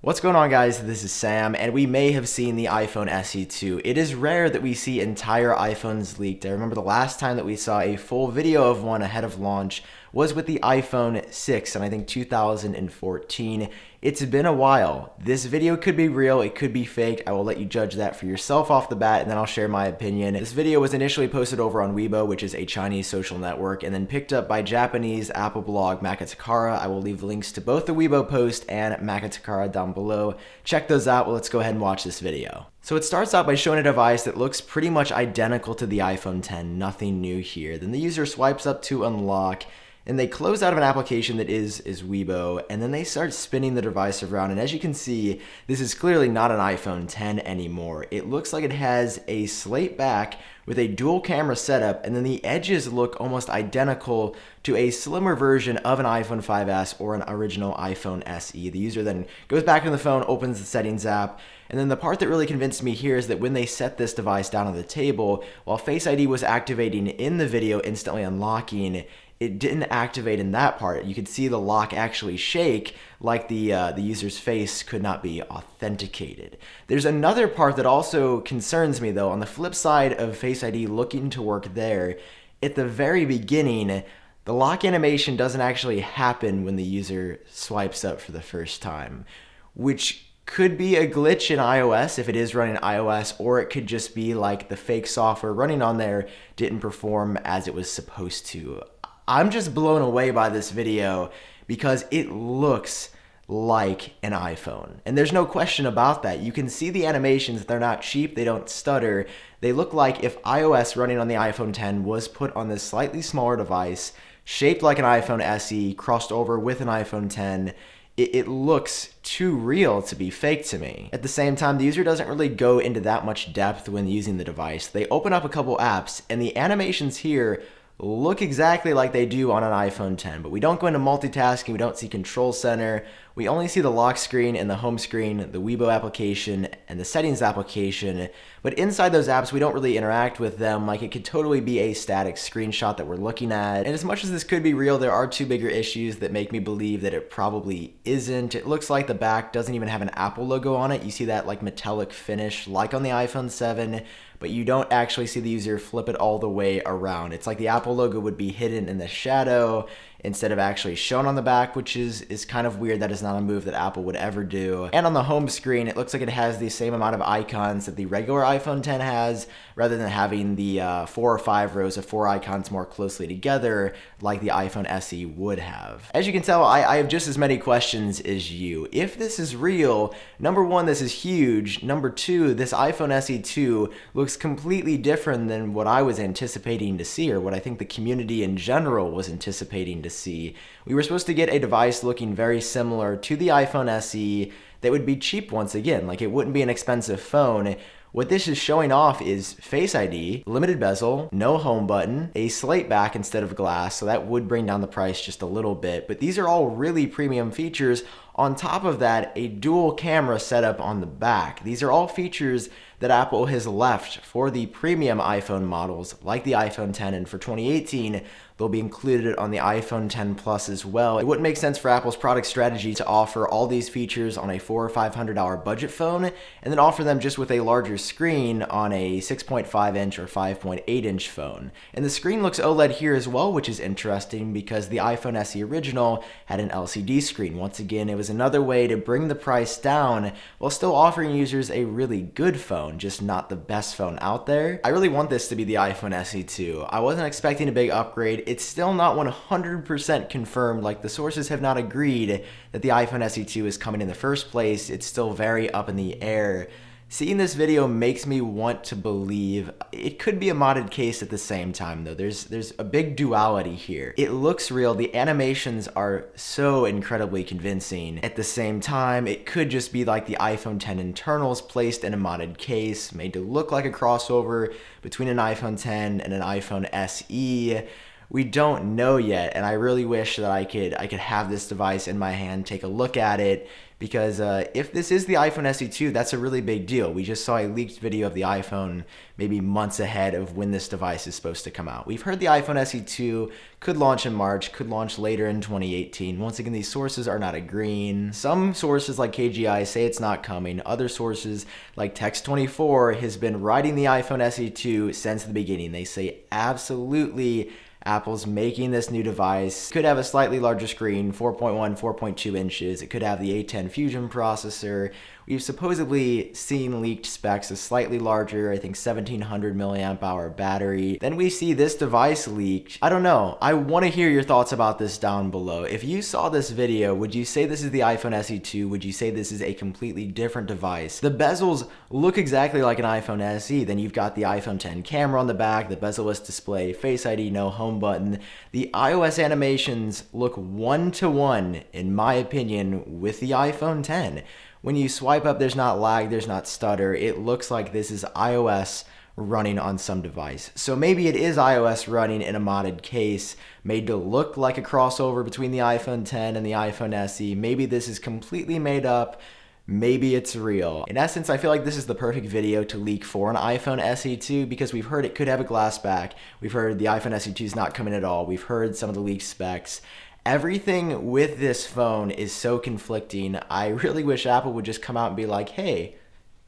What's going on, guys? This is Sam, and we may have seen the iPhone SE 2. It is rare that we see entire iPhones leaked. I remember the last time that we saw a full video of one ahead of launch was with the iPhone 6 in I think 2014. It's been a while. This video could be real, it could be fake. I will let you judge that for yourself off the bat, and then I'll share my opinion. This video was initially posted over on Weibo, which is a Chinese social network, and then picked up by Japanese Apple blog Makatakara. I will leave the links to both the Weibo post and Makatakara down below. Check those out. Well, let's go ahead and watch this video. So it starts out by showing a device that looks pretty much identical to the iPhone 10, nothing new here. Then the user swipes up to unlock, and they close out of an application that is Weibo, and then they start spinning the device around. And as you can see, this is clearly not an iPhone 10 anymore. It looks like it has a slate back with a dual camera setup, and then the edges look almost identical to a slimmer version of an iPhone 5S or an original iPhone SE. The user then goes back to the phone, opens the settings app, and then the part that really convinced me here is that when they set this device down on the table, while Face ID was activating in the video, instantly unlocking, it didn't activate in that part. You could see the lock actually shake, like the user's face could not be authenticated. There's another part that also concerns me though. On the flip side of Face ID looking to work there, at the very beginning, the lock animation doesn't actually happen when the user swipes up for the first time, which could be a glitch in iOS if it is running iOS, or it could just be like the fake software running on there didn't perform as it was supposed to. I'm just blown away by this video because it looks like an iPhone. And there's no question about that. You can see the animations, they're not cheap, they don't stutter. They look like if iOS running on the iPhone 10 was put on this slightly smaller device, shaped like an iPhone SE, crossed over with an iPhone 10, it looks too real to be fake to me. At the same time, the user doesn't really go into that much depth when using the device. They open up a couple apps, and the animations here look exactly like they do on an iPhone 10, but we don't go into multitasking, we don't see control center, we only see the lock screen and the home screen, the Weibo application, and the settings application. But inside those apps, we don't really interact with them. Like, it could totally be a static screenshot that we're looking at. And as much as this could be real, there are two bigger issues that make me believe that it probably isn't. It looks like the back doesn't even have an Apple logo on it. You see that like metallic finish like on the iPhone 7, but you don't actually see the user flip it all the way around. It's like the Apple logo would be hidden in the shadow instead of actually shown on the back, which is kind of weird. That is not a move that Apple would ever do. And on the home screen, it looks like it has the same amount of icons that the regular iPhone 10 has, rather than having the 4 or 5 rows of 4 icons more closely together like the iPhone SE would have. As you can tell, I have just as many questions as you. If this is real, number one, this is huge. Number two, this iPhone SE 2 looks completely different than what I was anticipating to see, or what I think the community in general was anticipating to see. We were supposed to get a device looking very similar to the iPhone SE that would be cheap once again, like it wouldn't be an expensive phone. What this is showing off is Face ID, limited bezel, no home button, a slate back instead of glass, so that would bring down the price just a little bit, but these are all really premium features. On top of that, a dual camera setup on the back. These are all features that Apple has left for the premium iPhone models like the iPhone 10, and for 2018, they'll be included on the iPhone 10 Plus as well. It wouldn't make sense for Apple's product strategy to offer all these features on a $400 or $500 budget phone and then offer them just with a larger screen on a 6.5 inch or 5.8 inch phone. And the screen looks OLED here as well, which is interesting because the iPhone SE original had an LCD screen. Once again, it was another way to bring the price down while still offering users a really good phone, just not the best phone out there. I really want this to be the iPhone SE 2. I wasn't expecting a big upgrade. It's still not 100% confirmed. Like, the sources have not agreed that the iPhone SE 2 is coming in the first place. It's still very up in the air. Seeing this video makes me want to believe it could be a modded case at the same time, though. There's a big duality here. It looks real. The animations are so incredibly convincing. At the same time, it could just be like the iPhone 10 internals placed in a modded case, made to look like a crossover between an iPhone 10 and an iPhone SE. We don't know yet, and I really wish that I could have this device in my hand, take a look at it, because if this is the iPhone SE 2, that's a really big deal. We just saw a leaked video of the iPhone maybe months ahead of when this device is supposed to come out. We've heard the iPhone SE 2 could launch in March, could launch later in 2018. Once again, these sources are not agreeing. Some sources like KGI say it's not coming. Other sources like Text24 has been riding the iPhone SE 2 since the beginning. They say absolutely Apple's making this new device. Could have a slightly larger screen, 4.1, 4.2 inches. It could have the A10 Fusion processor. We've supposedly seen leaked specs, a slightly larger, I think 1700 milliamp hour battery. Then we see this device leaked. I don't know. I want to hear your thoughts about this down below. If you saw this video, would you say this is the iPhone SE 2? Would you say this is a completely different device? The bezels look exactly like an iPhone SE. Then you've got the iPhone 10 camera on the back, the bezel-less display, Face ID, no home button. The iOS animations look one-to-one, in my opinion, with the iPhone 10. When you swipe up, there's not lag, there's not stutter. It looks like this is iOS running on some device. So maybe it is iOS running in a modded case, made to look like a crossover between the iPhone 10 and the iPhone SE. Maybe this is completely made up. Maybe it's real. In essence, I feel like this is the perfect video to leak for an iPhone SE 2 because we've heard it could have a glass back. We've heard the iPhone SE 2 is not coming at all. We've heard some of the leaked specs. Everything with this phone is so conflicting. I really wish Apple would just come out and be like, hey,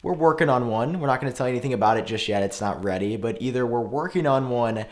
we're working on one. We're not going to tell you anything about it just yet. It's not ready, but either we're working on one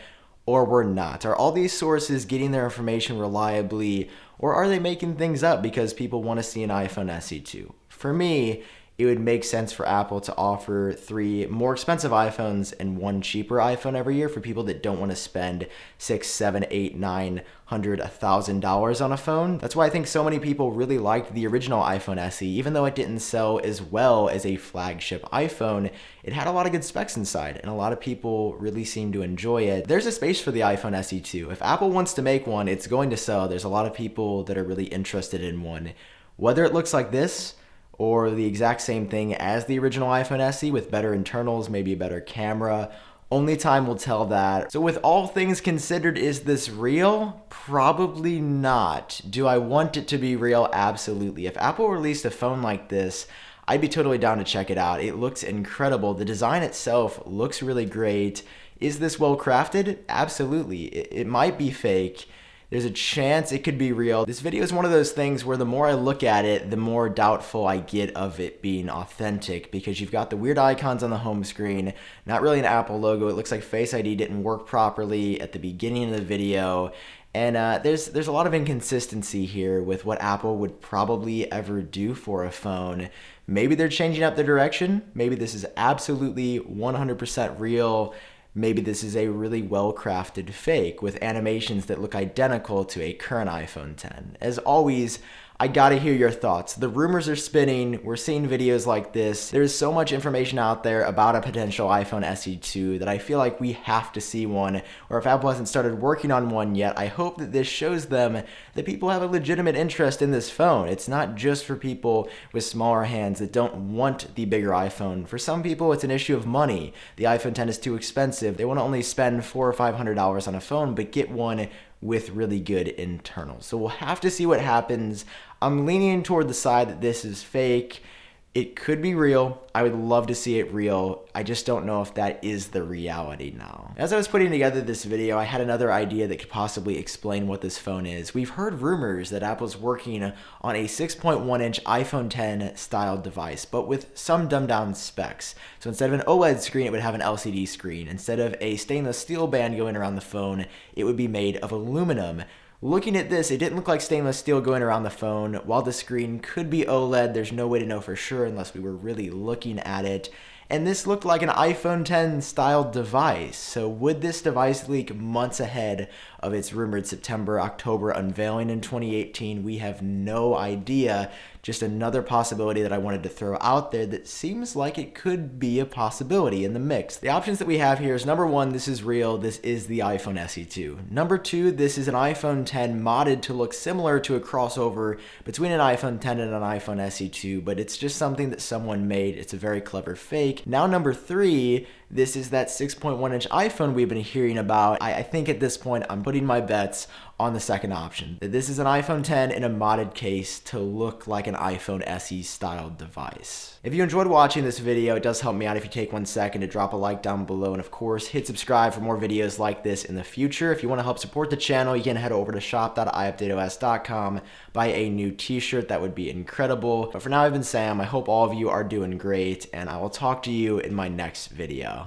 or we're not. Are all these sources getting their information reliably, or are they making things up because people want to see an iPhone SE 2? For me, it would make sense for Apple to offer 3 more expensive iPhones and 1 cheaper iPhone every year for people that don't want to spend $600, $700, $800, $900, $1,000 on a phone. That's why I think so many people really liked the original iPhone SE. Even though it didn't sell as well as a flagship iPhone, it had a lot of good specs inside, and a lot of people really seemed to enjoy it. There's a space for the iPhone SE 2. If Apple wants to make one, it's going to sell. There's a lot of people that are really interested in one. Whether it looks like this, or the exact same thing as the original iPhone SE with better internals, maybe a better camera, only time will tell that. So with all things considered, is this real? Probably not. Do I want it to be real? Absolutely. If Apple released a phone like this, I'd be totally down to check it out. It looks incredible. The design itself looks really great. Is this well crafted? Absolutely. It might be fake. There's a chance it could be real. This video is one of those things where the more I look at it, the more doubtful I get of it being authentic, because you've got the weird icons on the home screen, not really an Apple logo. It looks like Face ID didn't work properly at the beginning of the video. And there's a lot of inconsistency here with what Apple would probably ever do for a phone. Maybe they're changing up their direction. Maybe this is absolutely 100% real. Maybe this is a really well-crafted fake with animations that look identical to a current iPhone 10. As always, I gotta hear your thoughts. The rumors are spinning. We're seeing videos like this. There's so much information out there about a potential iPhone SE 2 that I feel like we have to see one, or if Apple hasn't started working on one yet, I hope that this shows them that people have a legitimate interest in this phone. It's not just for people with smaller hands that don't want the bigger iPhone. For some people, it's an issue of money. The iPhone 10 is too expensive. They want to only spend $400 or $500 on a phone, but get one with really good internals. So we'll have to see what happens. I'm leaning toward the side that this is fake. It could be real. I would love to see it real. I just don't know if that is the reality now. As I was putting together this video, I had another idea that could possibly explain what this phone is. We've heard rumors that Apple's working on a 6.1-inch iPhone 10 style device, but with some dumbed down specs. So instead of an OLED screen, it would have an LCD screen. Instead of a stainless steel band going around the phone, it would be made of aluminum. Looking at this, it didn't look like stainless steel going around the phone. While the screen could be OLED, there's no way to know for sure unless we were really looking at it. And this looked like an iPhone 10 style device. So would this device leak months ahead of its rumored September, October unveiling in 2018? We have no idea. Just another possibility that I wanted to throw out there that seems like it could be a possibility in the mix. The options that we have here is number 1, this is real. This is the iPhone SE 2. Number 2, this is an iPhone 10 modded to look similar to a crossover between an iPhone 10 and an iPhone SE 2, but it's just something that someone made. It's a very clever fake. Now number 3, this is that 6.1-inch iPhone we've been hearing about. I think at this point I'm putting my bets on the second option. This is an iPhone 10 in a modded case to look like an iPhone SE style device. If you enjoyed watching this video, it does help me out if you take 1 second to drop a like down below, and of course hit subscribe for more videos like this in the future. If you want to help support the channel, you can head over to shop.iupdateos.com, buy a new t-shirt. That would be incredible. But for now, I've been Sam. I hope all of you are doing great, and I will talk to you in my next video.